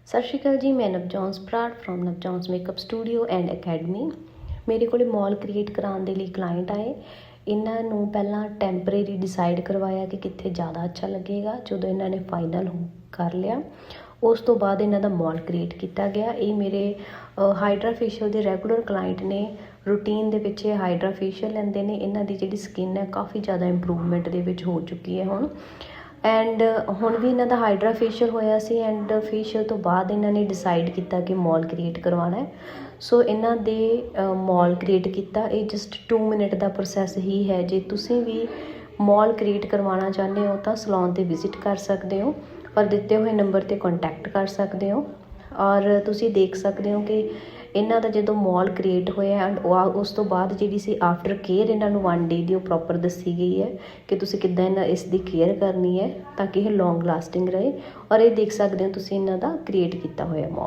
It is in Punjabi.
ਸਤਿ ਸ਼੍ਰੀ ਅਕਾਲ ਜੀ। ਮੈਂ Navjot Brar from Navjot makeup studio and academy. ਮੇਰੇ ਕੋਲ ਮਾਲ ਕ੍ਰੀਏਟ ਕਰਾਉਣ ਦੇ ਲਈ ਕਲਾਇੰਟ ਆਏ। ਇਹਨਾਂ ਨੂੰ ਪਹਿਲਾਂ ਟੈਂਪਰੇਰੀ ਡਿਸਾਈਡ ਕਰਵਾਇਆ ਕਿ ਕਿੱਥੇ ਜ਼ਿਆਦਾ ਅੱਛਾ ਲੱਗੇਗਾ। ਜਦੋਂ ਇਹਨਾਂ ਨੇ ਫਾਈਨਲ ਕਰ ਲਿਆ, ਉਸ ਤੋਂ ਬਾਅਦ ਇਹਨਾਂ ਦਾ ਮਾਲ ਕ੍ਰੀਏਟ ਕੀਤਾ ਗਿਆ। ਇਹ ਮੇਰੇ ਹਾਈਡਰਾ ਫੇਸ਼ੀਅਲ ਦੇ ਰੈਗੂਲਰ ਕਲਾਇੰਟ ਨੇ। ਰੂਟੀਨ ਦੇ ਵਿੱਚ ਇਹ ਹਾਈਡਰਾ ਫੇਸ਼ੀਅਲ ਲੈਂਦੇ ਨੇ। ਇਹਨਾਂ ਦੀ ਜਿਹੜੀ ਸਕਿਨ ਹੈ ਕਾਫੀ ਜ਼ਿਆਦਾ ਇੰਪਰੂਵਮੈਂਟ ਦੇ ਵਿੱਚ ਹੋ ਚੁੱਕੀ ਹੈ ਹੁਣ। ਐਂਡ ਹੁਣ ਵੀ ਇਹਨਾਂ ਦਾ ਹਾਈਡਰਾ ਫੇਸ਼ੀਅਲ ਹੋਇਆ ਸੀ ਐਂਡ ਫੇਸ਼ੀਅਲ ਤੋਂ ਬਾਅਦ ਇਹਨਾਂ ਨੇ ਡਿਸਾਈਡ ਕੀਤਾ ਕਿ ਮਾਲ ਕ੍ਰੀਏਟ ਕਰਵਾਉਣਾ ਹੈ। ਸੋ ਇਹਨਾਂ ਦੇ ਮਾਲ ਕ੍ਰੀਏਟ ਕੀਤਾ। ਇਹ ਜਸਟ 2 ਮਿੰਟ ਦਾ ਪ੍ਰੋਸੈਸ ਹੀ ਹੈ। ਜੇ ਤੁਸੀਂ ਵੀ ਮਾਲ ਕ੍ਰੀਏਟ ਕਰਵਾਉਣਾ ਚਾਹੁੰਦੇ ਹੋ ਤਾਂ ਸਲੂਨ 'ਤੇ ਵਿਜ਼ਿਟ ਕਰ ਸਕਦੇ ਹੋ ਔਰ ਦਿੱਤੇ ਹੋਏ ਨੰਬਰ 'ਤੇ ਕੰਟੈਕਟ ਕਰ ਸਕਦੇ ਹੋ। ਔਰ ਤੁਸੀਂ ਦੇਖ ਸਕਦੇ ਹੋ ਕਿ ਇਹਨਾਂ ਦਾ ਜਦੋਂ ਮਾਲ ਕ੍ਰੀਏਟ ਹੋਇਆ ਐਂਡ ਉਸ ਤੋਂ ਬਾਅਦ ਜਿਹੜੀ ਸੀ ਆਫਟਰ ਕੇਅਰ ਇਹਨਾਂ ਨੂੰ 1 ਡੇ ਦੀ ਉਹ ਪ੍ਰੋਪਰ ਦੱਸੀ ਗਈ ਹੈ ਕਿ ਤੁਸੀਂ ਕਿੱਦਾਂ ਇਸ ਦੀ ਕੇਅਰ ਕਰਨੀ ਹੈ ਤਾਂ ਕਿ ਇਹ ਲੌਂਗ ਲਾਸਟਿੰਗ ਰਹੇ। ਔਰ ਇਹ ਦੇਖ ਸਕਦੇ ਹੋ ਤੁਸੀਂ ਇਹਨਾਂ ਦਾ ਕ੍ਰੀਏਟ ਕੀਤਾ ਹੋਇਆ ਮਾਲ।